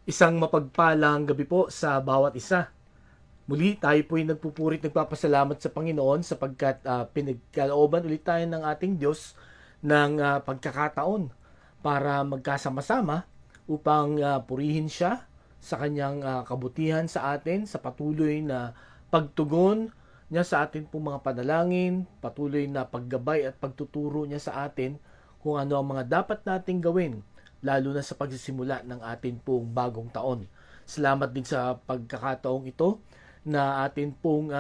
Isang mapagpalang gabi po sa bawat isa. Muli tayo po ay nagpapasalamat sa Panginoon sapagkat pinagkalooban ulit tayo ng ating Diyos ng pagkakataon para magkasama-sama upang purihin siya sa kanyang kabutihan sa atin, sa patuloy na pagtugon niya sa atin pong mga panalangin, patuloy na paggabay at pagtuturo niya sa atin kung ano ang mga dapat nating gawin lalo na sa pagsisimula ng atin pong bagong taon. Salamat din sa pagkakataong ito na atin pong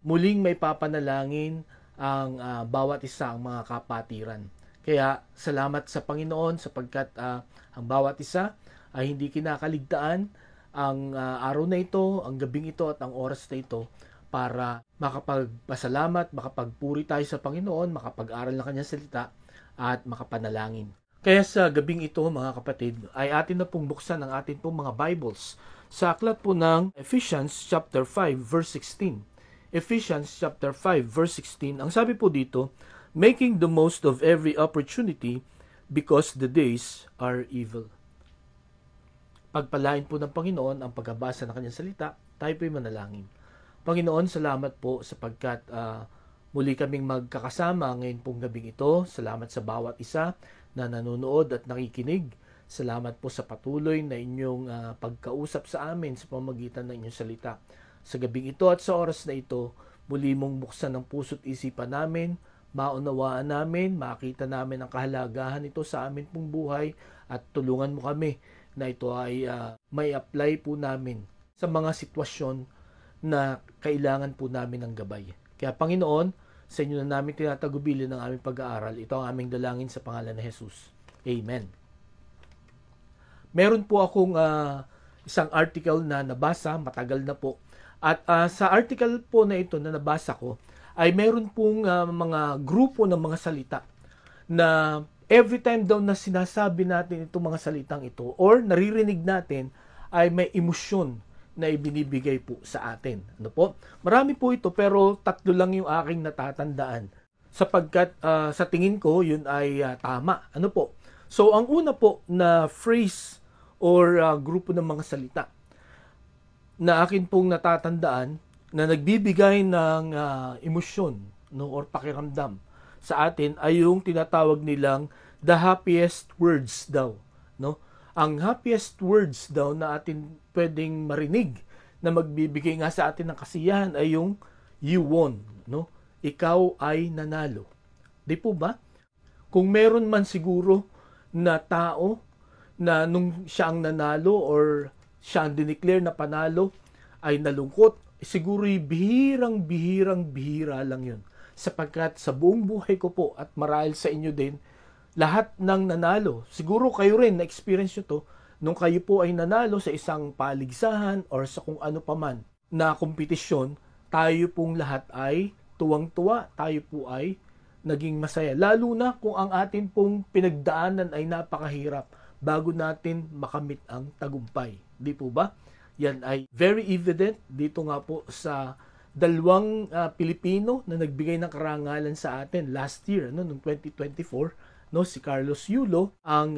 muling may papanalangin ang bawat isa ang mga kapatiran. Kaya salamat sa Panginoon sapagkat ang bawat isa ay hindi kinakaligtaan ang araw na ito, ang gabing ito at ang oras na ito para makapagpasalamat, makapagpuri tayo sa Panginoon, makapag-aral ng kanyang salita at makapanalangin. Kaya sa gabing ito mga kapatid ay atin na pong buksan ang atin pong mga Bibles sa aklat po ng Ephesians chapter 5 verse 16. Ephesians chapter 5 verse 16, ang sabi po dito, making the most of every opportunity because the days are evil. Pagpalain po ng Panginoon ang pagbabasa ng kanyang salita, tayo po'y manalangin. Panginoon, salamat po sapagkat muli kaming magkakasama ngayon pong gabing ito. Salamat sa bawat isa na nanonood at nakikinig. Salamat po sa patuloy na inyong pagkausap sa amin sa pamamagitan ng inyong salita. Sa gabing ito at sa oras na ito, muli mong buksan ang puso't isipan namin, maunawaan namin, makita namin ang kahalagahan nito sa amin pong buhay at tulungan mo kami na ito ay may apply po namin sa mga sitwasyon na kailangan po namin ng gabay. Kaya Panginoon, sa inyo na namin tinatagubilin ng aming pag-aaral. Ito ang aming dalangin sa pangalan ni Jesus. Amen. Meron po akong isang article na nabasa, matagal na po. At sa article po na ito na nabasa ko, ay meron pong mga grupo ng mga salita na every time daw na sinasabi natin itong mga salitang ito or naririnig natin ay may emosyon na ibinibigay po sa atin. Ano po? Marami po ito pero tatlo lang yung aking natatandaan. Sapagkat sa tingin ko yun ay tama. Ano po? So ang una po na phrase or grupo ng mga salita na akin pong natatandaan na nagbibigay ng emosyon no, or pakiramdam sa atin ay yung tinatawag nilang the happiest words daw. No? Ang happiest words daw na atin pwedeng marinig na magbibigay nga sa atin ng kasiyahan ay yung you won, no? Ikaw ay nanalo. Di po ba? Kung meron man siguro na tao na nung siya ang nanalo or siya ang dineclare na panalo ay nalungkot, siguro bihirang-bihira lang yun. Sapagkat sa buong buhay ko po at marahil sa inyo din, lahat ng nanalo, siguro kayo rin na-experience nyo to, nung kayo po ay nanalo sa isang paligsahan or sa kung ano paman na kompetisyon, tayo pong lahat ay tuwang-tuwa, tayo po ay naging masaya. Lalo na kung ang atin pong pinagdaanan ay napakahirap bago natin makamit ang tagumpay. Di po ba? Yan ay very evident dito nga po sa dalawang Pilipino na nagbigay ng karangalan sa atin last year, no, noong 2024, no, si Carlos Yulo, ang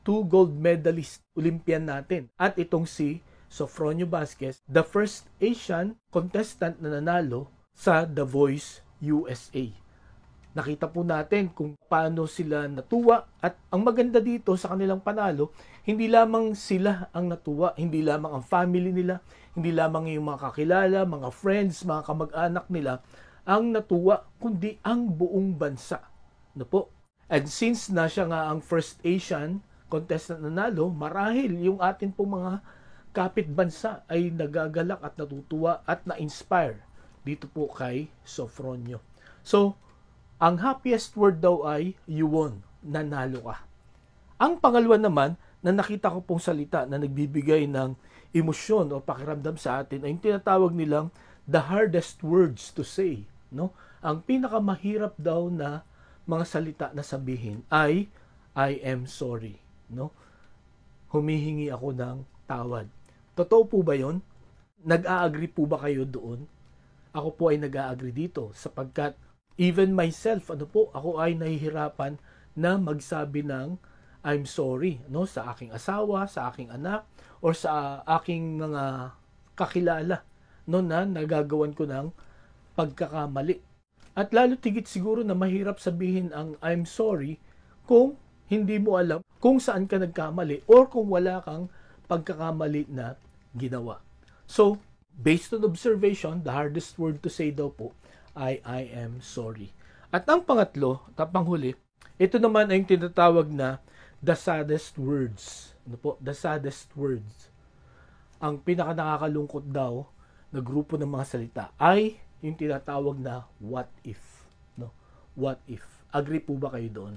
2 gold medalist Olympian natin. At itong si Sofronio Vasquez, the first Asian contestant na nanalo sa The Voice USA. Nakita po natin kung paano sila natuwa at ang maganda dito sa kanilang panalo, hindi lamang sila ang natuwa, hindi lamang ang family nila, hindi lamang yung mga kakilala, mga friends, mga kamag-anak nila ang natuwa, kundi ang buong bansa. No po? And since na siya nga ang first Asian contestant na nanalo, marahil yung atin pong mga kapit bansa ay nagagalak at natutuwa at na-inspire dito po kay Sofronio. So, ang happiest word daw ay you won, nanalo ka. Ang pangalawa naman na nakita ko pong salita na nagbibigay ng emosyon o pakiramdam sa atin ay yung tinatawag nilang the hardest words to say. No? Ang pinakamahirap daw na mga salita na sabihin ay I am sorry. No? Humihingi ako ng tawad. Totoo po ba yon? Nag-a-agree po ba kayo doon? Ako po ay nag-a-agree dito sapagkat even myself, ako ay nahihirapan na magsabi ng I'm sorry, no, sa aking asawa, sa aking anak, or sa aking mga kakilala, no, na nagagawan ko ng pagkakamali. At lalo tigit siguro na mahirap sabihin ang I'm sorry kung hindi mo alam kung saan ka nagkamali or kung wala kang pagkakamali na ginawa. So, based on observation, the hardest word to say daw po ay I am sorry. At ang pangatlo, at panghuli, ito naman ay yung tinatawag na the saddest words. Ano po? The saddest words. Ang pinaka nakakalungkot daw na grupo ng mga salita ay yung tinatawag na what if. No? What if. Agree po ba kayo doon?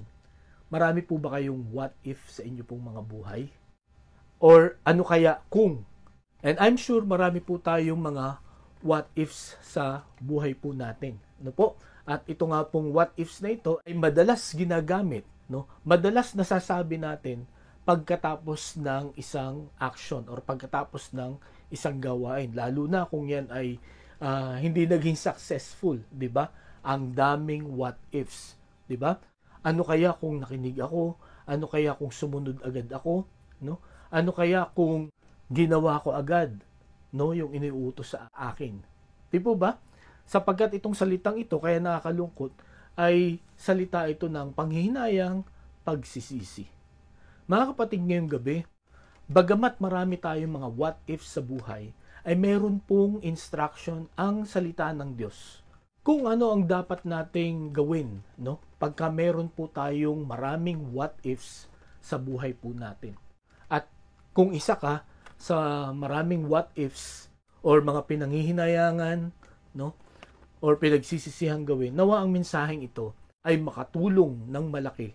Marami po ba kayong what if sa inyo pong mga buhay? Or ano kaya kung? And I'm sure marami po tayong mga what ifs sa buhay po natin. Ano po? At ito nga pong what ifs na ito ay madalas ginagamit, no? Madalas nasasabi natin pagkatapos ng isang action or pagkatapos ng isang gawain, lalo na kung yan ay hindi naging successful, 'di ba? Ang daming what ifs, 'di ba? Ano kaya kung nakinig ako? Ano kaya kung sumunod agad ako, no? Ano kaya kung ginawa ko agad, no, yung iniutos sa akin? 'Di po ba? Sapagkat itong salitang ito kaya nakakalungkot ay salita ito ng panghihinayang, pagsisisi. Mga kapatid, ngayong gabi, bagamat marami tayong mga what if sa buhay, ay meron pong instruction ang salita ng Diyos kung ano ang dapat nating gawin, no? Pagka meron po tayong maraming what ifs sa buhay po natin. At kung isa ka sa maraming what ifs or mga pinanghihinayangan, no, or pinagsisisihang gawin, nawa ang mensaheng ito ay makatulong ng malaki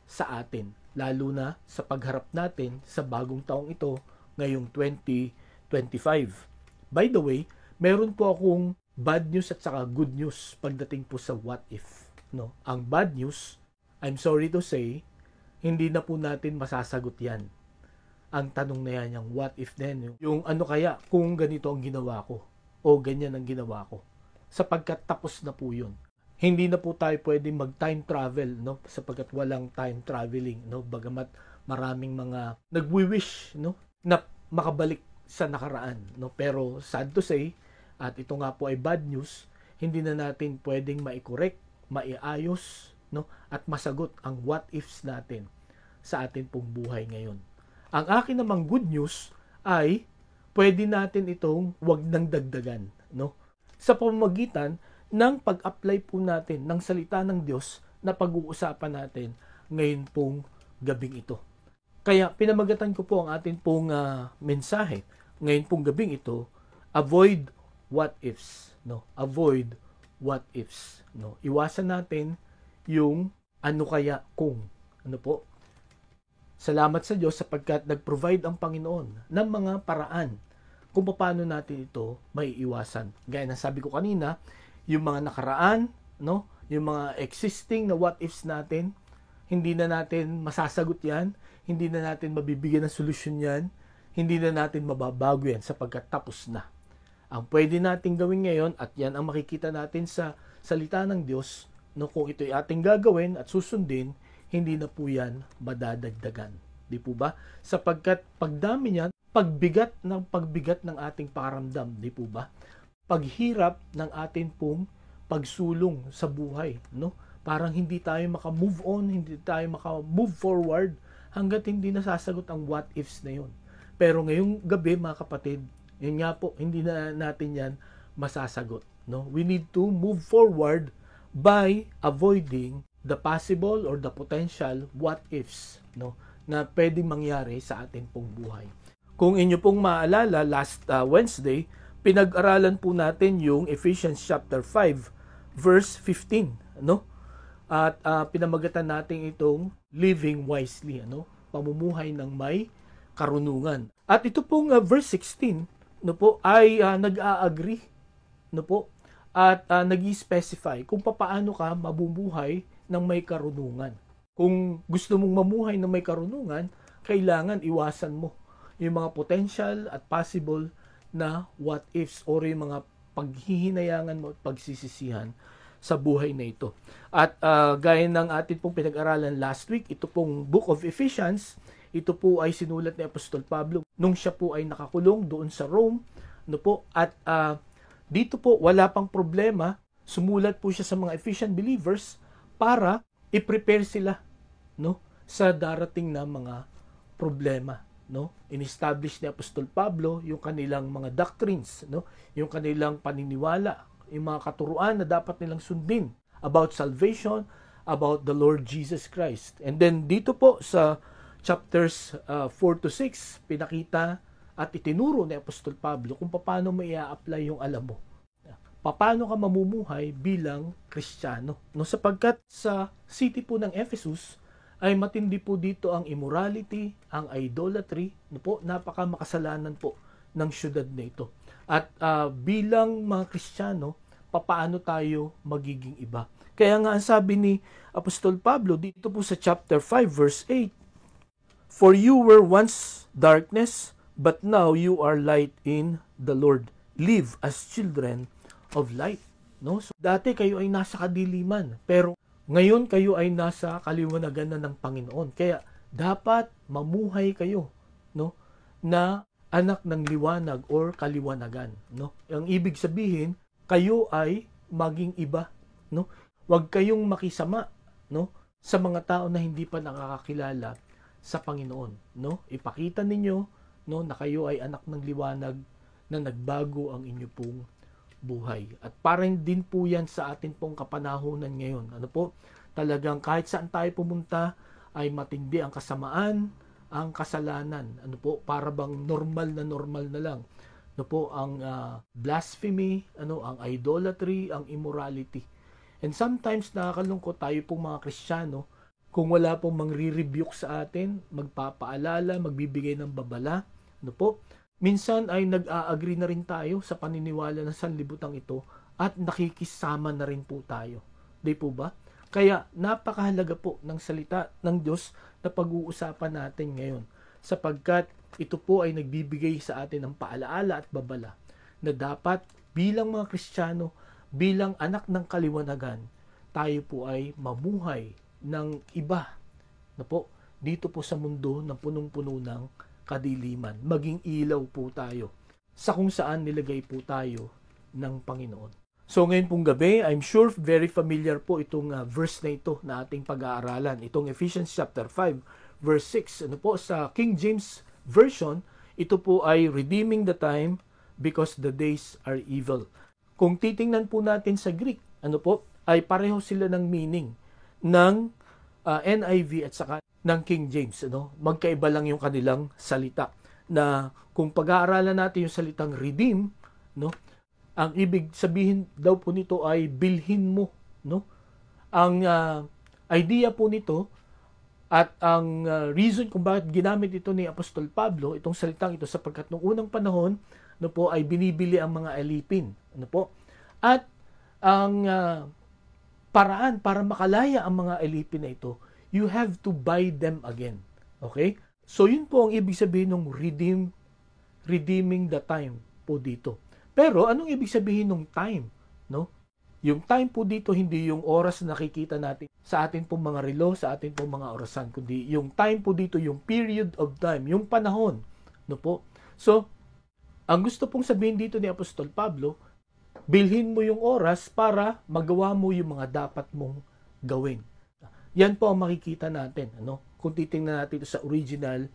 sa atin, lalo na sa pagharap natin sa bagong taong ito ngayong 2025. By the way, meron po akong bad news at saka good news pagdating po sa what if, no? Ang bad news, I'm sorry to say, hindi na po natin masasagot yan. Ang tanong na yan, yung what if then, yung ano kaya kung ganito ang ginawa ko o ganyan ang ginawa ko, sapagkat tapos na po yun. Hindi na po tayo pwedeng mag-time travel, no? Sapagkat walang time traveling, no? Bagamat maraming mga nagwi-wish, no, na makabalik sa nakaraan, no? Pero sad to say, at ito nga po ay bad news, hindi na natin pwedeng mai-correct, maiayos, no, at masagot ang what ifs natin sa atin pong buhay ngayon. Ang akin namang good news ay pwede natin itong wag nang dagdagan, no? Sa pamamagitan ng pag-apply po natin ng salita ng Diyos na pag-uusapan natin ngayon pong gabing ito. Kaya pinamagatan ko po ang atin pong mensahe ngayon pong gabing ito, avoid what ifs, no? Avoid what ifs, no? Iwasan natin yung ano kaya kung, ano po? Salamat sa Diyos sapagkat nag-provide ang Panginoon ng mga paraan kung paano natin ito maiiwasan. Gaya ng sabi ko kanina, yung mga nakaraan, no? Yung mga existing na what ifs natin, hindi na natin masasagot yan, hindi na natin mabibigyan ng solusyon yan, hindi na natin mababago yan sapagkat tapos na. Ang pwede nating gawin ngayon, at yan ang makikita natin sa salita ng Diyos, no, kung ito'y ating gagawin at susundin, hindi na po yan madadagdagan. Di po ba? Sapagkat pagdami niyan, pagbigat ng ating pakiramdam, di po ba? Paghirap ng atin pong pagsulong sa buhay, no? Parang hindi tayo maka-move on, hindi tayo maka-move forward hanggat hindi nasasagot ang what ifs na yun. Pero ngayong gabi, mga kapatid, yun nga po, hindi na natin yan masasagot, no? We need to move forward by avoiding the possible or the potential what ifs, no, na pwedeng mangyari sa atin pong buhay. Kung inyo pong maalala, last Wednesday, pinag-aralan po natin yung Ephesians chapter 5 verse 15, no? At pinamagatan natin itong living wisely, ano? Pamumuhay ng may karunungan. At ito pong verse 16, no po, ay nag-a-agree, no po, at nag-i-specify kung paano ka mabubuhay ng may karunungan. Kung gusto mong mamuhay ng may karunungan, kailangan iwasan mo yung mga potential at possible na what ifs or yung mga paghihinayangan mo at pagsisisihan sa buhay na ito. At gaya ng atin pong pinag-aralan last week, ito pong Book of Ephesians, ito po ay sinulat ni Apostol Pablo nung siya po ay nakakulong doon sa Rome, no po? At dito po wala pang problema, sumulat po siya sa mga Ephesian believers para i-prepare sila, no, sa darating na mga problema, no? In-establish ni Apostol Pablo yung kanilang mga doctrines, no? Yung kanilang paniniwala, yung mga katuruan na dapat nilang sundin about salvation, about the Lord Jesus Christ. And then dito po sa chapters 4 to 6, pinakita at itinuro ni Apostol Pablo kung paano mo i-apply yung alam mo. Paano ka mamumuhay bilang Kristiyano. No, sapagkat sa city po ng Ephesus ay matindi po dito ang immorality, ang idolatry, no po, napaka makasalanan po ng syudad na ito. At bilang mga Kristiyano, paano tayo magiging iba? Kaya nga ang sabi ni Apostol Pablo dito po sa chapter 5 verse 8, "For you were once darkness, but now you are light in the Lord. Live as children of light." No? So, dati kayo ay nasa kadiliman, pero ngayon kayo ay nasa kaliwanagan na ng Panginoon. Kaya dapat mamuhay kayo, no, na anak ng liwanag or kaliwanagan, no? Ang ibig sabihin, kayo ay maging iba, no? Huwag kayong makisama, no, sa mga tao na hindi pa nakakakilala sa Panginoon, no? Ipakita ninyo, no, na kayo ay anak ng liwanag na nagbago ang inyo pong buhay. At parang din po yan sa atin pong kapanahunan ngayon. Ano po? Talagang kahit saan tayo pumunta ay matindi ang kasamaan, ang kasalanan. Ano po? Para bang normal na lang. Ano po? Ang blasphemy, ano, ang idolatry, ang immorality. And sometimes nakakalungkot tayo pong mga Kristiyano kung wala pong mangre-rebuke sa atin, magpapaalala, magbibigay ng babala. Ano po? Minsan ay nag-a-agree na rin tayo sa paniniwala ng sanlibutan ito at nakikisama na rin po tayo. Di po ba? Kaya napakahalaga po ng salita ng Diyos na pag-uusapan natin ngayon, sapagkat ito po ay nagbibigay sa atin ng paalaala at babala na dapat bilang mga Kristiyano, bilang anak ng kaliwanagan, tayo po ay mamuhay ng iba na po dito po sa mundo na punong-puno ng kadiliman. Maging ilaw po tayo sa kung saan nilagay po tayo ng Panginoon. So ngayon pong gabi, I'm sure very familiar po itong verse na ito na ating pag-aaralan. Itong Ephesians chapter 5 verse 6. Ano po sa King James Version, ito po ay redeeming the time because the days are evil. Kung titingnan po natin sa Greek, ano po, ay pareho sila ng meaning ng NIV at saka ng King James. Ano? Magkaiba lang yung kanilang salita. Na kung pag-aaralan natin yung salitang redeem, no, ang ibig sabihin daw po nito ay bilhin mo. No? Ang idea po nito at ang reason kung bakit ginamit ito ni Apostol Pablo, itong salitang ito, sapagkat noong unang panahon, ano po, ay binibili ang mga alipin. Ano po? At ang paraan para makalaya ang mga alipin na ito, you have to buy them again. Okay? So, yun po ang ibig sabihin ng redeeming the time po dito. Pero, anong ibig sabihin ng time? No? Yung time po dito, hindi yung oras na nakikita natin sa atin pong mga relo, sa atin pong mga orasan, kundi yung time po dito, yung period of time, yung panahon. No po? So, ang gusto pong sabihin dito ni Apostol Pablo, bilhin mo yung oras para magawa mo yung mga dapat mong gawin. Yan po ang makikita natin, ano? Kung titingnan natin ito sa original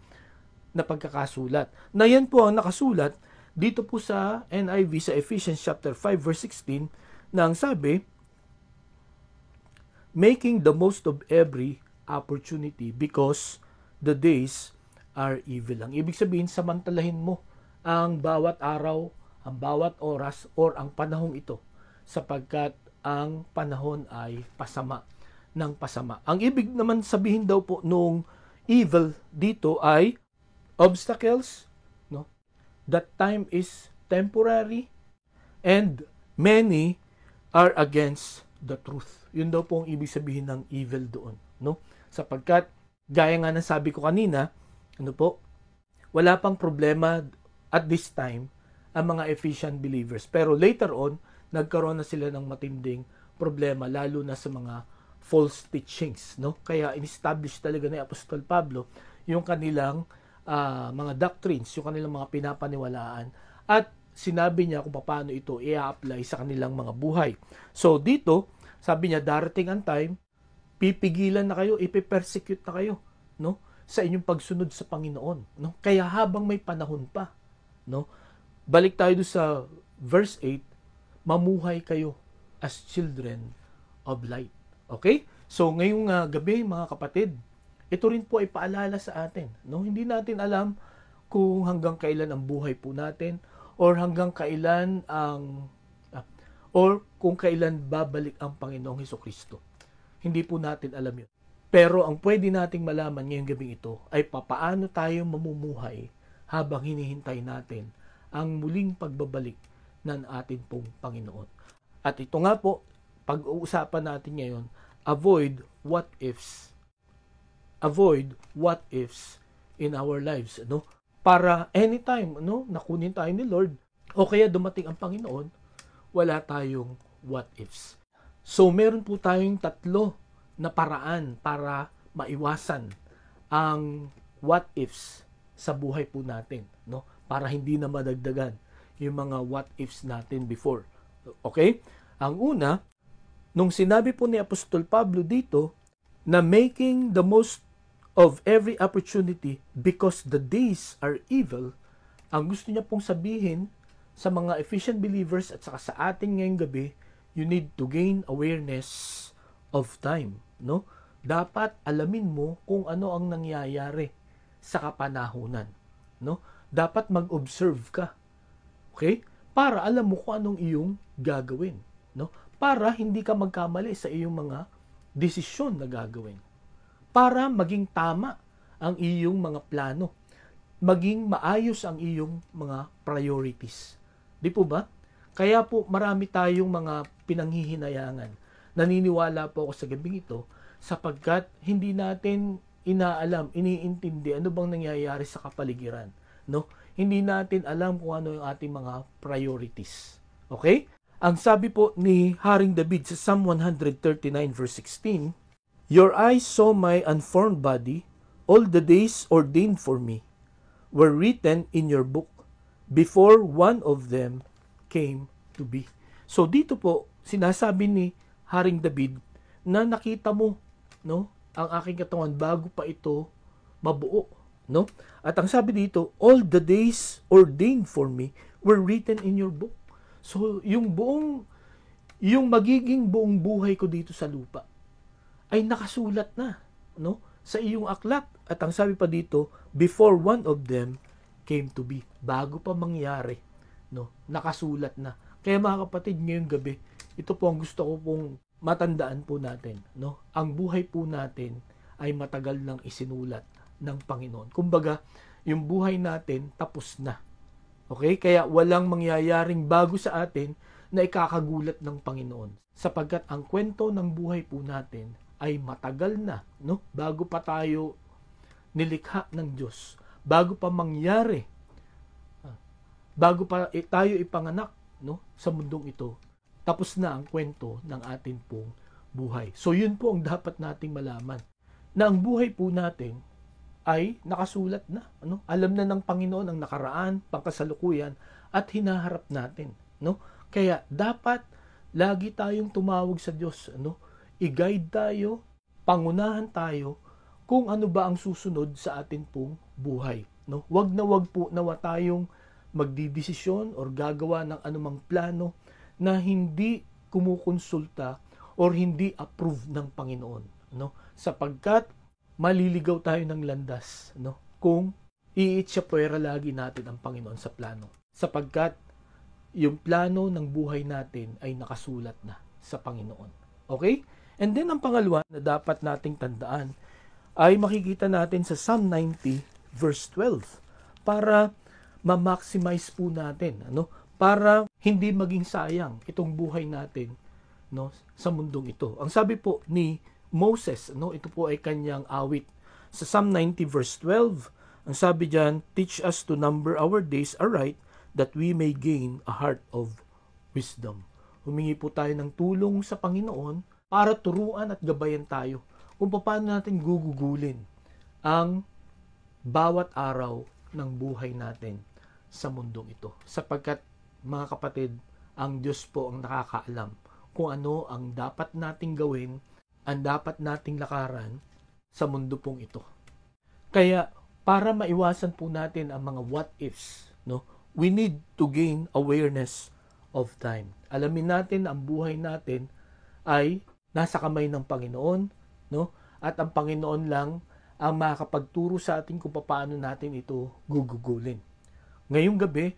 na pagkakasulat. Na yan po ang nakasulat dito po sa NIV sa Ephesians chapter 5 verse 16 na ang sabi, making the most of every opportunity because the days are evil. Ang ibig sabihin, samantalahin mo ang bawat araw, ang bawat oras, or ang panahong ito, sapagkat ang panahon ay pasama ng pasama. Ang ibig naman sabihin daw po nung evil dito ay obstacles, no? That time is temporary and many are against the truth. Yun daw po ang ibig sabihin ng evil doon, no? Sapagkat gaya nga ng sabi ko kanina, ano po? Wala pang problema at this time ang mga Ephesian believers. Pero later on, nagkaroon na sila ng matinding problema, lalo na sa mga false teachings, no? Kaya in-establish talaga ni Apostol Pablo yung kanilang mga doctrines, yung kanilang mga pinapaniwalaan, at sinabi niya kung paano ito i-apply sa kanilang mga buhay. So dito, sabi niya, darating ang time, pipigilan na kayo, ipipersecute na kayo, no? Sa inyong pagsunod sa Panginoon, no? Kaya habang may panahon pa, no? Balik tayo sa verse 8, mamuhay kayo as children of light. Okay? So ngayong gabi, mga kapatid, ito rin po ay paalala sa atin, no? Hindi natin alam kung hanggang kailan ang buhay po natin, or hanggang kailan or kung kailan babalik ang Panginoong Hesukristo. Hindi po natin alam yun. Pero ang pwede nating malaman ngayong gabi ito ay papaano tayo mamumuhay habang hinihintay natin ang muling pagbabalik ng ating pong Panginoon. At ito nga po, pag-uusapan natin ngayon, avoid what ifs. Avoid what ifs in our lives, no? Para anytime, no, nakunin tayo ni Lord, o kaya dumating ang Panginoon, wala tayong what ifs. So meron po tayong 3 na paraan para maiwasan ang what ifs sa buhay po natin, no? Para hindi na madagdagan yung mga what ifs natin before. Okay? Ang una, nung sinabi po ni Apostol Pablo dito na making the most of every opportunity because the days are evil, ang gusto niya pong sabihin sa mga Ephesian believers at saka sa atin ngayong gabi, you need to gain awareness of time, no? Dapat alamin mo kung ano ang nangyayari sa kapanahunan, no? Dapat mag-observe ka. Okay? Para alam mo kung anong iyong gagawin, no? Para hindi ka magkamali sa iyong mga desisyon na gagawin. Para maging tama ang iyong mga plano. Maging maayos ang iyong mga priorities. Di po ba? Kaya po marami tayong mga pinanghihinayangan. Naniniwala po ako sa gabing ito sapagkat hindi natin inaalam, iniintindi ano bang nangyayari sa kapaligiran. No? Hindi natin alam kung ano yung ating mga priorities. Okay? Ang sabi po ni Haring David sa Psalm 139 verse 16, your eyes saw my unformed body, all the days ordained for me were written in your book before one of them came to be. So dito po, sinasabi ni Haring David na nakita mo, no, ang aking katawan bago pa ito mabuo, no? At ang sabi dito, all the days ordained for me were written in your book. So yung magiging buong buhay ko dito sa lupa ay nakasulat na, no, sa iyong aklat. At ang sabi pa dito, before one of them came to be, bago pa mangyari, no, nakasulat na. Kaya mga kapatid, ngayong gabi, ito po ang gusto ko pong matandaan po natin, no? Ang buhay po natin ay matagal nang isinulat ng Panginoon. Kumbaga, yung buhay natin tapos na. Okay? Kaya walang mangyayaring bago sa atin na ikakagulat ng Panginoon. Sapagkat ang kwento ng buhay po natin ay matagal na, no? Bago pa tayo nilikha ng Diyos, bago pa mangyari, bago pa tayo ipanganak, no, sa mundong ito, tapos na ang kwento ng atin pong buhay. So yun po ang dapat nating malaman, na ang buhay po natin ay nakasulat na, ano? Alam na ng Panginoon ang nakaraan, pangkasalukuyan at hinaharap natin, no? Kaya dapat lagi tayong tumawag sa Diyos, ano? I-guide tayo, pangunahan tayo kung ano ba ang susunod sa atin pong buhay, no? Wag po nawa tayong magdidesisyon or gagawa ng anumang plano na hindi kumukonsulta or hindi approve ng Panginoon, no? Sapagkat maliligaw tayo ng landas, no? Kung iitsapwera lagi natin ang Panginoon sa plano. Sapagkat yung plano ng buhay natin ay nakasulat na sa Panginoon. Okay? And then ang pangalawa na dapat nating tandaan ay makikita natin sa Psalm 90 verse 12 para ma-maximize po natin, ano? Para hindi maging sayang itong buhay natin, no, sa mundong ito. Ang sabi po ni Moses, no, ito po ay kanyang awit sa Psalm 90 verse 12. Ang sabi diyan, teach us to number our days aright that we may gain a heart of wisdom. humingi po tayo ng tulong sa Panginoon para turuan at gabayan tayo kung paano natin gugugulin ang bawat araw ng buhay natin sa mundong ito. Sapagkat, mga kapatid, ang Diyos po ang nakakaalam kung ano ang dapat nating gawin, ang dapat nating lakaran sa mundo pong ito. Kaya, para maiwasan po natin ang mga what ifs, no, we need to gain awareness of time. Alamin natin ang buhay natin ay nasa kamay ng Panginoon, no? At ang Panginoon lang ang makakapagturo sa atin kung paano natin ito gugugulin. Ngayong gabi,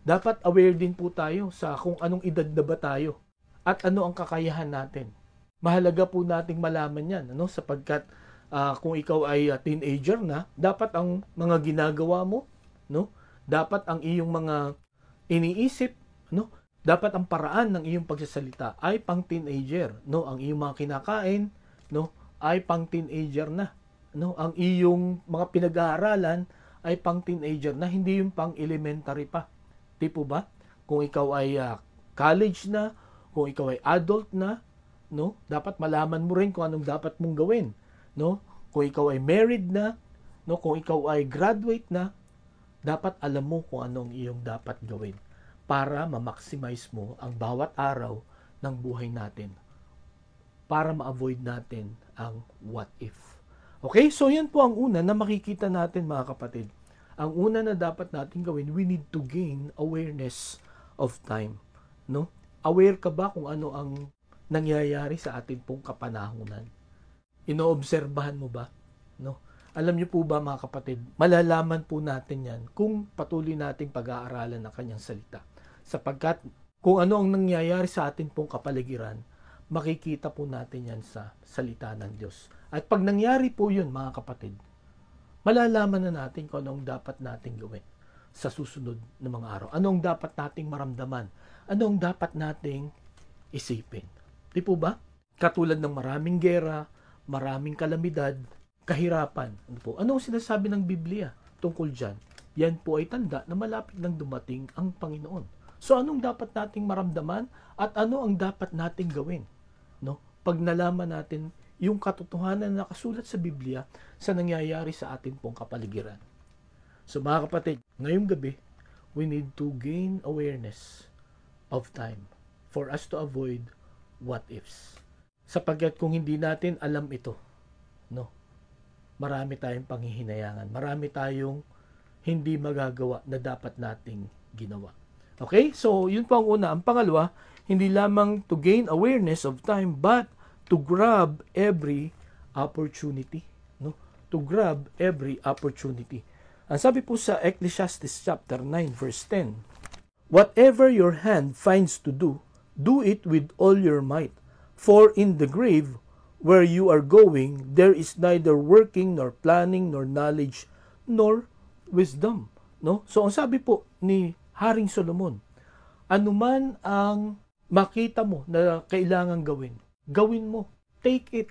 dapat aware din po tayo sa kung anong edad na ba tayo at ano ang kakayahan natin. Mahalaga po nating malaman yan, ano? Sapagkat kung ikaw ay teenager na, dapat ang mga ginagawa mo, no? Dapat ang iyong mga iniisip, no? Dapat ang paraan ng iyong pagsasalita ay pang teenager, no? Ang iyong mga kinakain, no, ay pang teenager na, no? Ang iyong mga pinag-aaralan ay pang teenager na, hindi yung pang elementary pa. Di po ba? Kung ikaw ay college na, kung ikaw ay adult na, no? Dapat malaman mo rin kung anong dapat mong gawin, no? Kung ikaw ay married na, no, kung ikaw ay graduate na, dapat alam mo kung anong iyong dapat gawin para ma-maximize mo ang bawat araw ng buhay natin, para ma-avoid natin ang what if. Okay? So yan po ang una na makikita natin, mga kapatid. Ang una na dapat natin gawin, we need to gain awareness of time, no? Aware ka ba kung ano ang nangyayari sa atin pong kapanahunan? Inoobserbahan mo ba? No? Alam niyo po ba, mga kapatid, malalaman po natin yan kung patuloy nating pag-aaralan ng kanyang salita. Sapagkat kung ano ang nangyayari sa atin pong kapaligiran, makikita po natin yan sa salita ng Diyos. At pag nangyari po yun, mga kapatid, malalaman na natin kung anong dapat nating gawin sa susunod na mga araw. Anong dapat nating maramdaman? Anong dapat nating isipin? Di po ba? Katulad ng maraming gera, maraming kalamidad, kahirapan. Ano po? Anong sinasabi ng Biblia tungkol dyan? Yan po ay tanda na malapit nang dumating ang Panginoon. So anong dapat nating maramdaman at ano ang dapat nating gawin? No? Pag nalaman natin yung katotohanan na nakasulat sa Biblia sa nangyayari sa atin pong kapaligiran. So mga kapatid, ngayong gabi, we need to gain awareness of time for us to avoid what ifs. Sapagkat kung hindi natin alam ito, no, marami tayong panghihinayangan, marami tayong hindi magagawa na dapat nating ginawa. Okay? So, yun po ang una. Ang pangalawa, hindi lamang to gain awareness of time, but to grab every opportunity. No? To grab every opportunity. Ang sabi po sa Ecclesiastes chapter 9, verse 10, whatever your hand finds to do, do it with all your might. For in the grave where you are going, there is neither working, nor planning, nor knowledge, nor wisdom. No? So, ang sabi po ni Haring Solomon, anuman ang makita mo na kailangan gawin, gawin mo. Take it.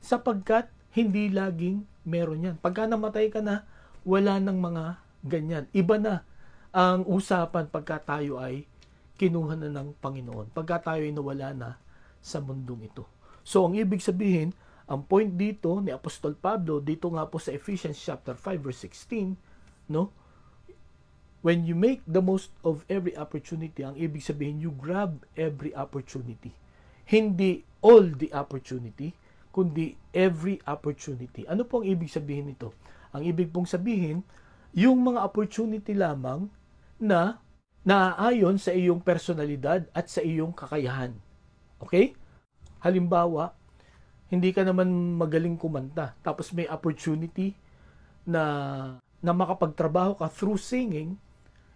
Sapagkat hindi laging meron yan. Pagka namatay ka na, wala nang mga ganyan. Iba na ang usapan pagka tayo ay kinuha na ng Panginoon. Pagka tayo ay nawala na sa mundong ito. So, ang ibig sabihin, ang point dito ni Apostol Pablo, dito nga po sa Ephesians chapter 5 verse 16, no? When you make the most of every opportunity, ang ibig sabihin, you grab every opportunity. Hindi all the opportunity, kundi every opportunity. Ano po ang ibig sabihin nito? Ang ibig pong sabihin, yung mga opportunity lamang na naaayon sa iyong personalidad at sa iyong kakayahan. Okay? Halimbawa, hindi ka naman magaling kumanta, tapos may opportunity na makapagtrabaho ka through singing,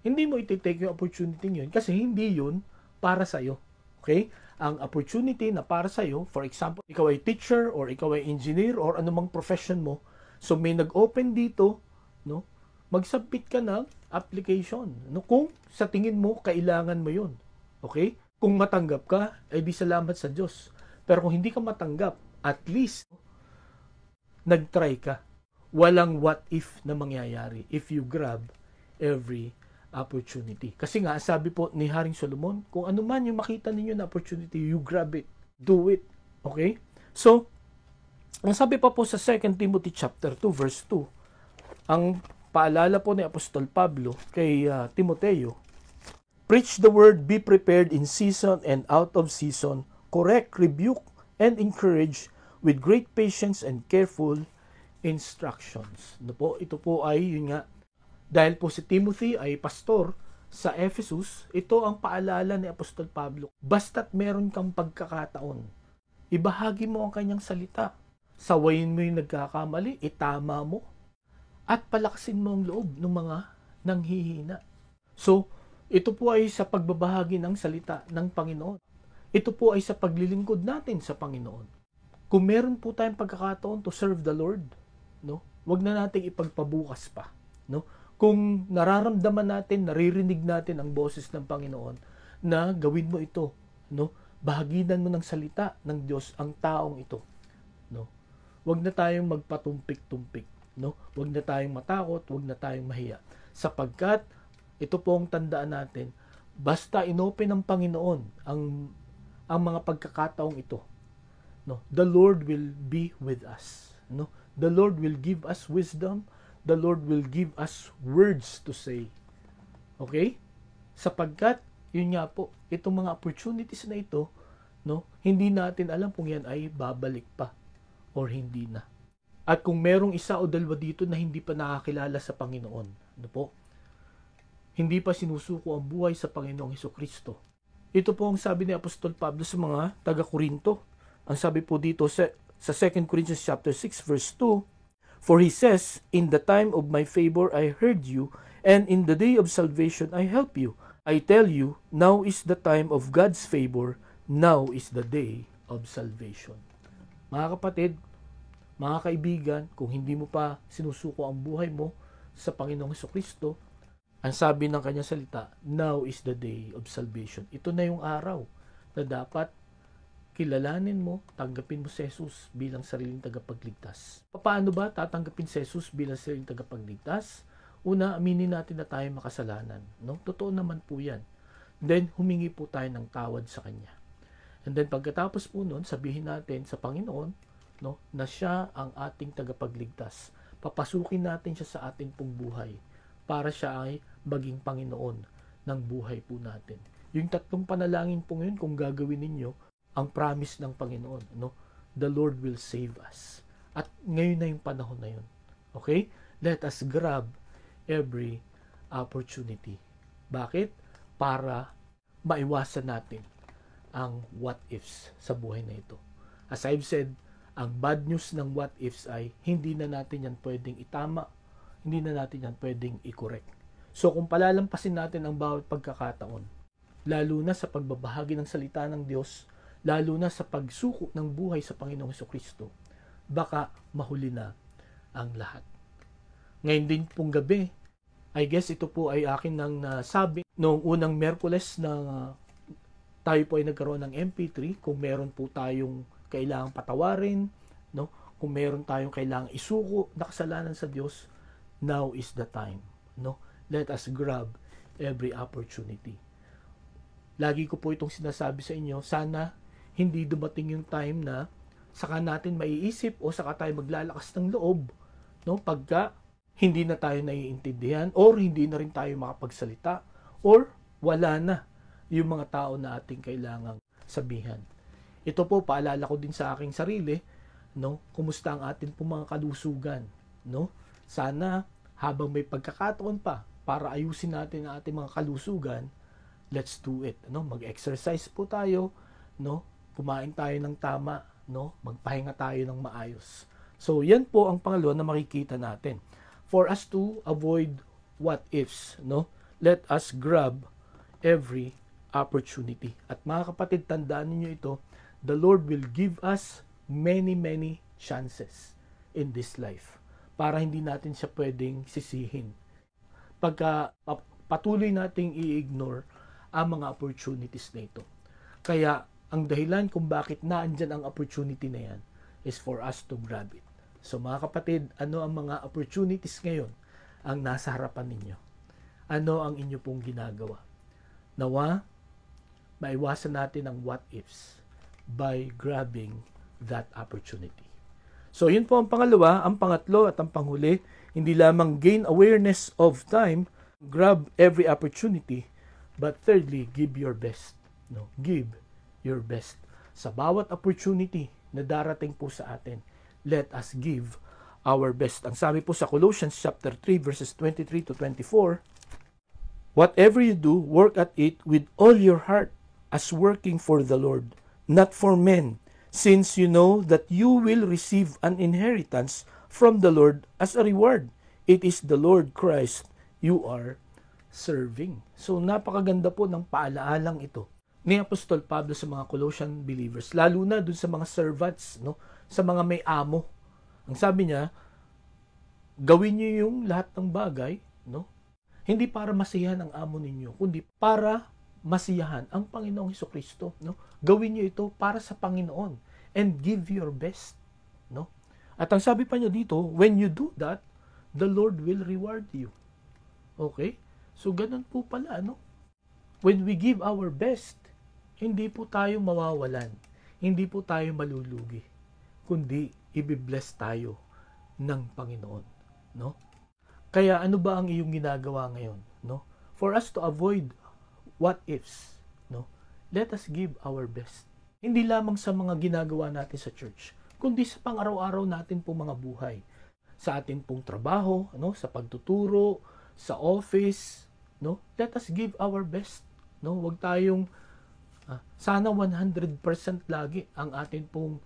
hindi mo iti-take yung opportunity yun kasi hindi yun para sa'yo. Okay? Ang opportunity na para sa'yo, for example, ikaw ay teacher or ikaw ay engineer or anumang profession mo, so may nag-open dito, no? Mag-submit ka ng application. No? Kung sa tingin mo, kailangan mo yun. Okay? Kung matanggap ka, ay di salamat sa Diyos. Pero kung hindi ka matanggap, at least, nag-try ka. Walang what if na mangyayari if you grab every opportunity. Kasi nga, sabi po ni Haring Solomon, kung ano man yung makita ninyo na opportunity, you grab it. Do it. Okay? So, ang sabi pa po sa 2 Timothy chapter 2, verse 2, ang paalala po ni Apostol Pablo kay Timoteo, preach the word, be prepared in season and out of season, correct, rebuke, and encourage with great patience and careful instructions. Ito po ay, yun nga, dahil po si Timothy ay pastor sa Ephesus, ito ang paalala ni Apostol Pablo. Basta't meron kang pagkakataon, ibahagi mo ang kanyang salita. Sawayin mo yung nagkakamali, itama mo, at palakasin mo ang loob ng mga nanghihina. So, ito po ay sa pagbabahagi ng salita ng Panginoon. Ito po ay sa paglilingkod natin sa Panginoon. Kung meron po tayong pagkakataon to serve the Lord, wag na nating ipagpabukas pa. Kung nararamdaman natin, naririnig natin ang boses ng Panginoon na gawin mo ito, bahaginan mo ng salita ng Diyos ang taong ito. Wag na tayong magpatumpik-tumpik. Wag na tayong matakot, wag na tayong mahiya. Sapagkat, ito po ang tandaan natin, basta inopen ng Panginoon ang mga pagkakataong ito, the Lord will be with us. The Lord will give us wisdom. The Lord will give us words to say. Okay? Sapagkat, yun nga po, itong mga opportunities na ito, hindi natin alam kung yan ay babalik pa or hindi na. At kung merong isa o dalawa dito na hindi pa nakakilala sa Panginoon, hindi pa sinusuko ang buhay sa Panginoong Hesukristo. Ito po ang sabi ni Apostol Pablo sa mga taga-Korinto. Ang sabi po dito sa 2 Corinthians chapter 6 verse 2, for he says, in the time of my favor I heard you, and in the day of salvation I help you. I tell you, now is the time of God's favor, now is the day of salvation. Mga kapatid, mga kaibigan, kung hindi mo pa sinusuko ang buhay mo sa Panginoong Hesukristo, ang sabi ng kanyang salita, now is the day of salvation. Ito na yung araw na dapat kilalanin mo, tanggapin mo si Jesus bilang sariling tagapagligtas. Paano ba tatanggapin si Jesus bilang sariling tagapagligtas? Una, aminin natin na tayo makasalanan. Totoo naman po yan. Then, humingi po tayo ng tawad sa Kanya. And then, pagkatapos po nun, sabihin natin sa Panginoon, na siya ang ating tagapagligtas. Papasukin natin siya sa ating pong buhay para siya ay maging Panginoon ng buhay po natin. Yung tatlong panalangin po ngayon, kung gagawin ninyo, ang promise ng Panginoon, the Lord will save us. At ngayon na yung panahon na yun. Okay? Let us grab every opportunity. Bakit? Para maiwasan natin ang what ifs sa buhay na ito. As I've said, ang bad news ng what ifs ay hindi na natin yan pwedeng itama, hindi na natin yan pwedeng i-correct. So kung palalampasin natin ang bawat pagkakataon, lalo na sa pagbabahagi ng salita ng Diyos, lalo na sa pagsuko ng buhay sa Panginoong Hesukristo, baka mahuli na ang lahat. Ngayon din pong gabi, I guess ito po ay akin nang nasabi noong unang Miyerkules na tayo po ay nagkaroon ng MP3, kung meron po tayong kailangang patawarin, kung meron tayong kailangang isuko na kasalanan sa Diyos, now is the time. Let us grab every opportunity. Lagi ko po itong sinasabi sa inyo, sana hindi dumating yung time na saka natin maiisip o saka tayo maglalakas ng loob, pagka hindi na tayo naiintindihan or hindi na rin tayo makapagsalita or wala na yung mga tao na ating kailangang sabihan. Ito po, paalala ko din sa aking sarili, kumusta ang ating po mga kalusugan, Sana habang may pagkakataon pa para ayusin natin ang ating mga kalusugan, let's do it, Mag-exercise po tayo, kumain tayo ng tama, magpahinga tayo ng maayos. So, yan po ang pangalawa na makikita natin. For us to avoid what ifs, let us grab every opportunity. At mga kapatid, tandaan niyo ito, the Lord will give us many, many chances in this life para hindi natin siya pwedeng sisihin. Pagka patuloy nating i-ignore ang mga opportunities na ito. Kaya, ang dahilan kung bakit naandyan ang opportunity na yan is for us to grab it. So mga kapatid, ano ang mga opportunities ngayon ang nasa harapan ninyo? Ano ang inyo pong ginagawa? Nawa, maiwasan natin ang what ifs by grabbing that opportunity. So, yun po ang pangalawa. Ang pangatlo at ang panghuli, hindi lamang gain awareness of time, grab every opportunity, but thirdly, give your best. No, give your best. Sa bawat opportunity na darating po sa atin, let us give our best. Ang sabi po sa Colossians chapter 3 verses 23 to 24, whatever you do, work at it with all your heart, as working for the Lord, not for men, since you know that you will receive an inheritance from the Lord as a reward. It is the Lord Christ you are serving. So, napakaganda po ng paalaalang ito ni Apostol Pablo sa mga Colossian believers, lalo na dun sa mga servants, no? Sa mga may amo. Ang sabi niya, gawin niyo yung lahat ng bagay, no? Hindi para masiyahan ang amo ninyo, kundi para masiyahan ang Panginoong Hesukristo, no? Gawin niyo ito para sa Panginoon and give your best, no? At ang sabi pa niya dito, when you do that, the Lord will reward you. Okay? So ganun po pala, no? When we give our best, hindi po tayo mawawalan. Hindi po tayo malulugi. Kundi ibibless tayo ng Panginoon, no? Kaya ano ba ang iyong ginagawa ngayon, no? For us to avoid what ifs, no? Let us give our best. Hindi lamang sa mga ginagawa natin sa church, kundi sa pang-araw-araw natin po mga buhay. Sa atin pong trabaho, no? Sa pagtuturo, sa office, no? Let us give our best, no? Huwag tayong sana 100% lagi ang atin pong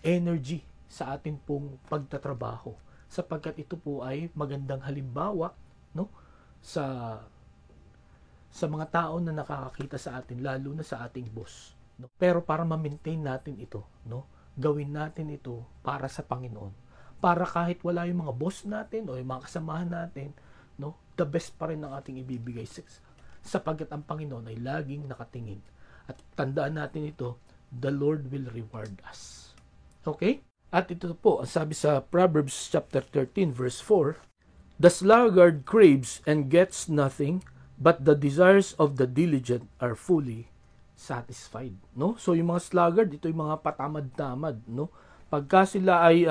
energy sa atin pong pagtatrabaho, sapagkat ito po ay magandang halimbawa, no, sa mga tao na nakakakita sa atin, lalo na sa ating boss, no? Pero para ma-maintain natin ito, no, gawin natin ito para sa Panginoon, para kahit wala yung mga boss natin o yung mga kasamahan natin, no, the best pa rin ang ating ibibigay, sapagkat ang Panginoon ay laging nakatingin. At tandaan natin ito, the Lord will reward us. Okay? At ito po, ang sabi sa Proverbs chapter 13 verse 4, the sluggard craves and gets nothing, but the desires of the diligent are fully satisfied. No? So yung mga sluggard, ito yung mga patamad-tamad, no? Pagka sila ay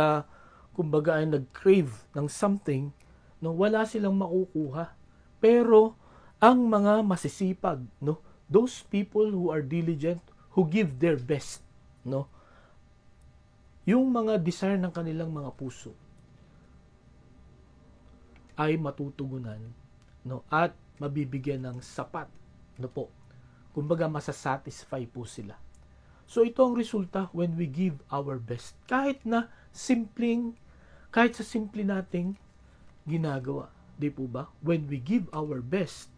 kumbaga ay nag-crave ng something, no, wala silang makukuha. Pero ang mga masisipag, no, those people who are diligent, who give their best, no, yung mga desire ng kanilang mga puso ay matutugunan, no, at mabibigyan ng sapat, no po. Kumbaga masasatisfy po sila. So ito ang resulta when we give our best. Kahit sa simple nating ginagawa, di po ba? When we give our best,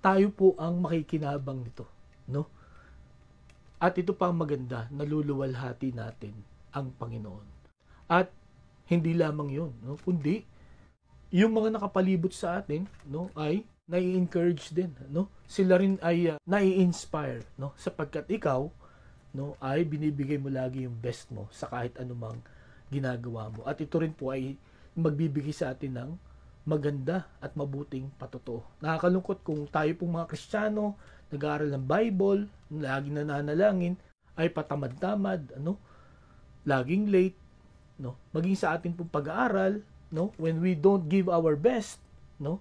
tayo po ang makikinabang nito, no? At ito pa ang maganda, naluluwalhati natin ang Panginoon. At hindi lamang 'yon, no? Kundi yung mga nakapalibot sa atin, no, ay nai-encourage din, no? Sila rin ay nai-inspire, no? Sapagkat ikaw, no, ay binibigay mo lagi yung best mo sa kahit anumang ginagawa mo. At ito rin po ay magbibigay sa atin ng maganda at mabuting patotoo. Nakakalungkot kung tayo pong mga Kristiyano, nag-aaral ng Bible, laging nananalangin, ay patamad-tamad, ano, laging late, no? Maging sa atin pong pag-aaral, no, when we don't give our best, no,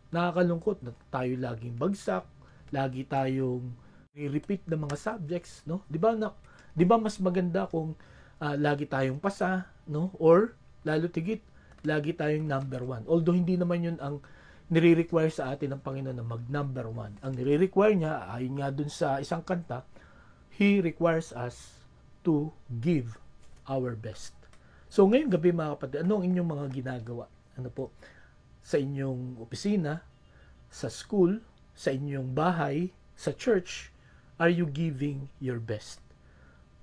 nakakalungkot na tayo laging bagsak, lagi tayong i-repeat ng mga subjects, no? 'Di ba mas maganda kung lagi tayong pasa, no? Or lalo tigit, lagi tayong number 1. Although hindi naman 'yun ang nire-require sa atin ng Panginoon na mag-number 1. Ang nire-require niya, ayon nga dun sa isang kanta, He requires us to give our best. So ngayong gabi mga kapatid, ano ang inyong mga ginagawa? Ano po? Sa inyong opisina, sa school, sa inyong bahay, sa church, are you giving your best?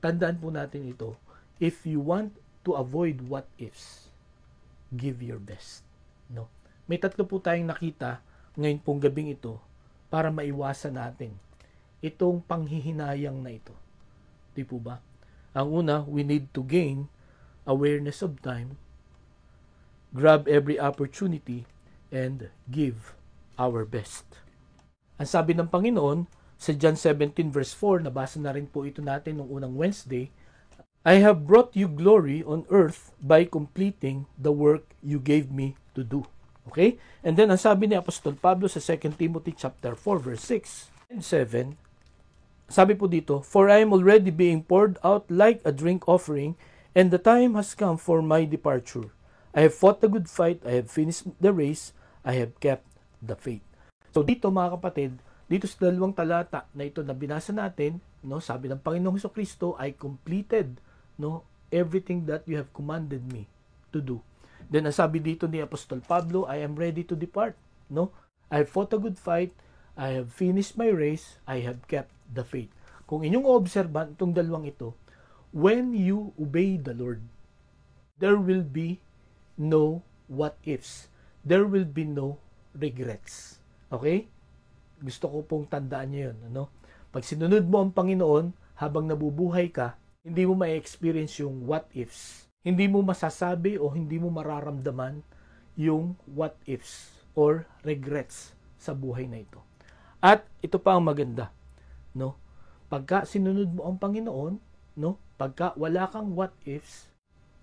Tandaan po natin ito. If you want to avoid what ifs, give your best. No? May tatlo po tayong nakita ngayon pong gabing ito para maiwasan natin itong panghihinayang na ito. Di po ba? Ang una, we need to gain awareness of time, grab every opportunity, and give our best. Ang sabi ng Panginoon sa John 17 verse 4, nabasa na rin po ito natin nung unang Wednesday, I have brought you glory on earth by completing the work you gave me to do. Okay? And then, ang sabi ni Apostol Pablo sa 2 Timothy chapter 4, verse 6 and 7, sabi po dito, For I am already being poured out like a drink offering, and the time has come for my departure. I have fought the good fight, I have finished the race, I have kept the faith. So dito mga kapatid, dito sa dalawang talata na ito na binasa natin, no, sabi ng Panginoong Jesucristo, I completed, no, everything that you have commanded me to do. Then ang sabi dito ni Apostol Pablo, I am ready to depart, no? I have fought a good fight, I have finished my race, I have kept the faith. Kung inyong obserban itong dalawang ito, when you obey the Lord, there will be no what ifs. There will be no regrets. Okay? Gusto ko pong tandaan niyo yun. Ano? Pag sinunod mo ang Panginoon, habang nabubuhay ka, hindi mo ma-experience yung what ifs. Hindi mo masasabi o hindi mo mararamdaman yung what ifs or regrets sa buhay na ito. At ito pa ang maganda, no? Pagka sinunod mo ang Panginoon, no? Pagka wala kang what ifs,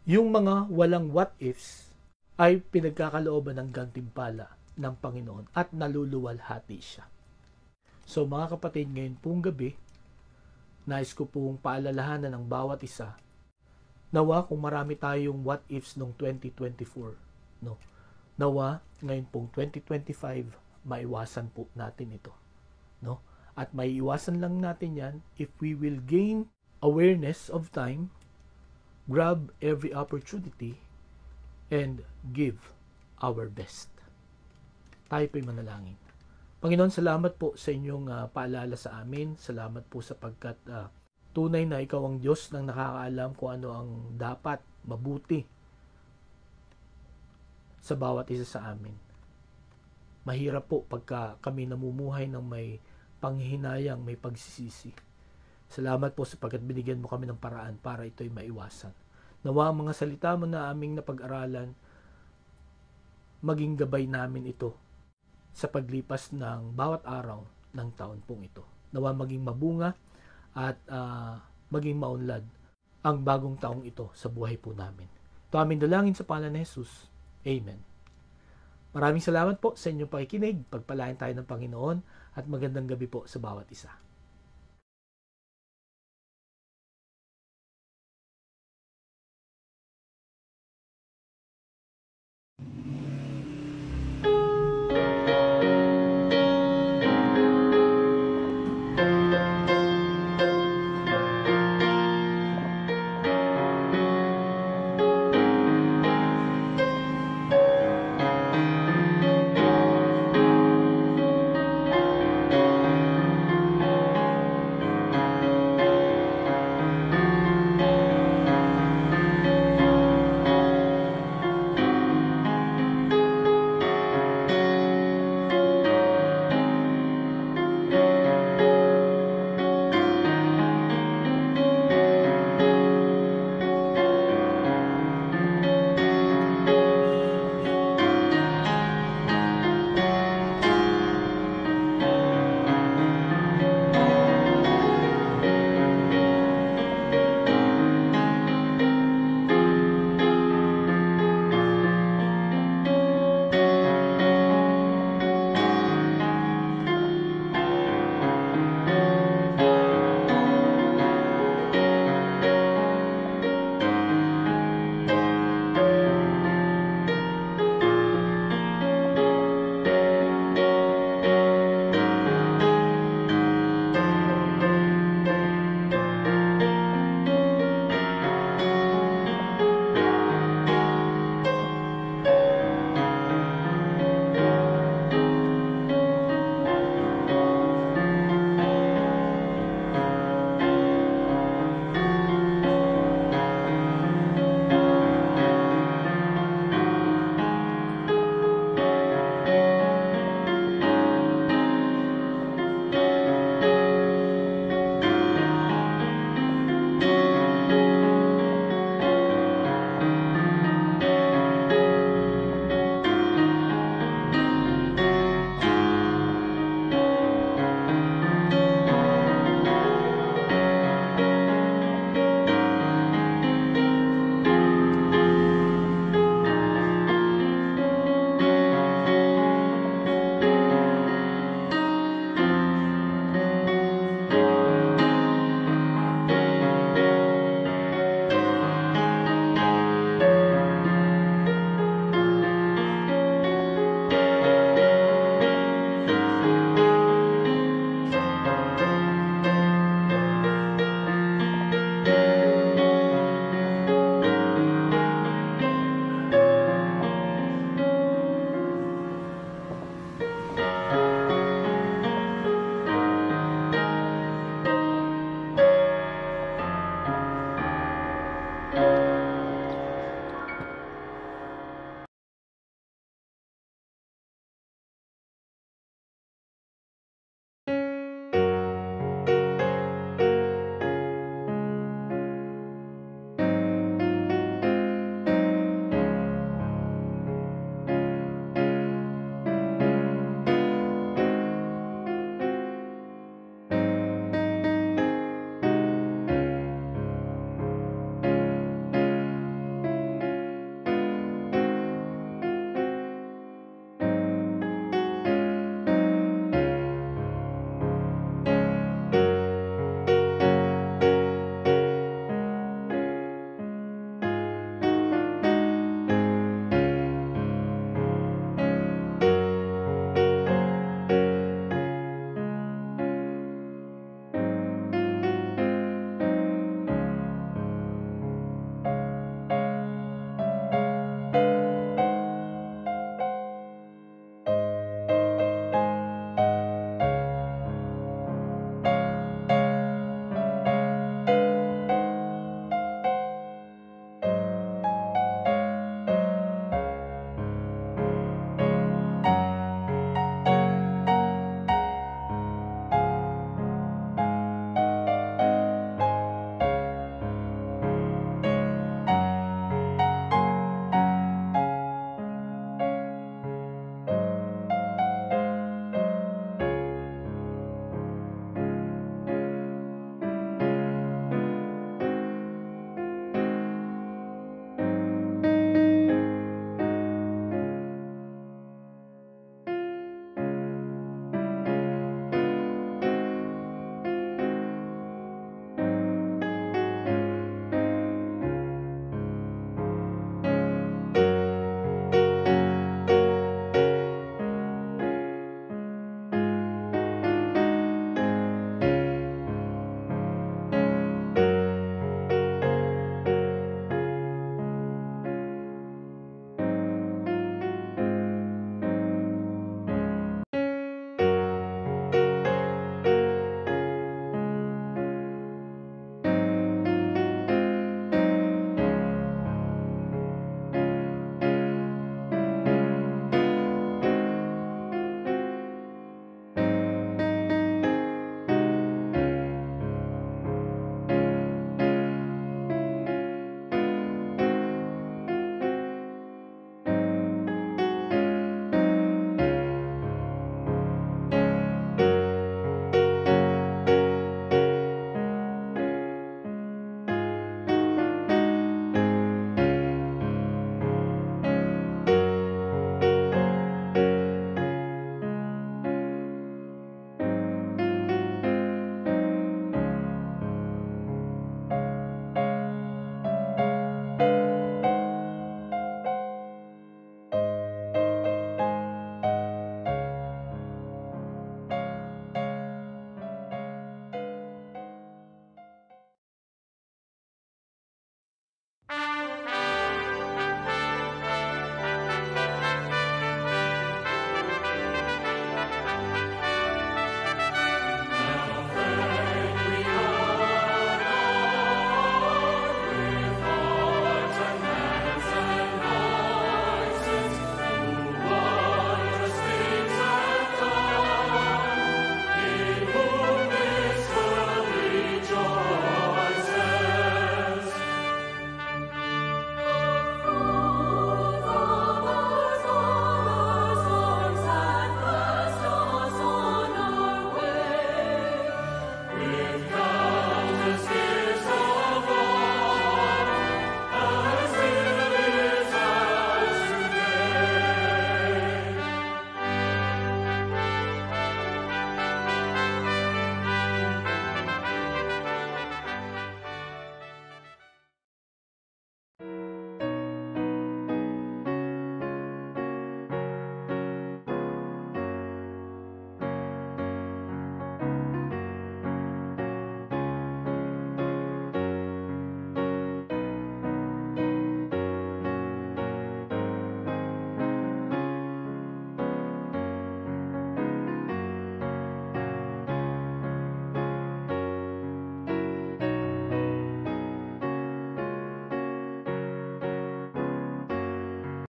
yung mga walang what ifs ay pinagkakalooban ng gantimpala ng Panginoon at naluluwalhati siya. So mga kapatid, ngayon pong gabi, nais ko pong paalalahanan ng bawat isa. Nawa kung marami tayong what ifs noong 2024, no? Nawa ngayon pong 2025, maiwasan po natin ito, no? At maiiwasan lang natin yan if we will gain awareness of time, grab every opportunity, and give our best. Tayo po'y manalangin. Panginoon, salamat po sa inyong paalala sa amin. Salamat po sapagkat tunay na ikaw ang Diyos nang nakakaalam kung ano ang dapat mabuti sa bawat isa sa amin. Mahirap po pagka kami namumuhay ng may panghihinayang, may pagsisisi. Salamat po sapagkat binigyan mo kami ng paraan para ito'y maiwasan. Nawa ang mga salita mo na aming napag-aralan, maging gabay namin ito sa paglipas ng bawat araw ng taon pong ito. Nawa maging mabunga at maging maunlad ang bagong taong ito sa buhay po namin. Ito aming dalangin sa pangalan ni Jesus. Amen. Maraming salamat po sa inyong pakikinig. Pagpalain tayo ng Panginoon at magandang gabi po sa bawat isa.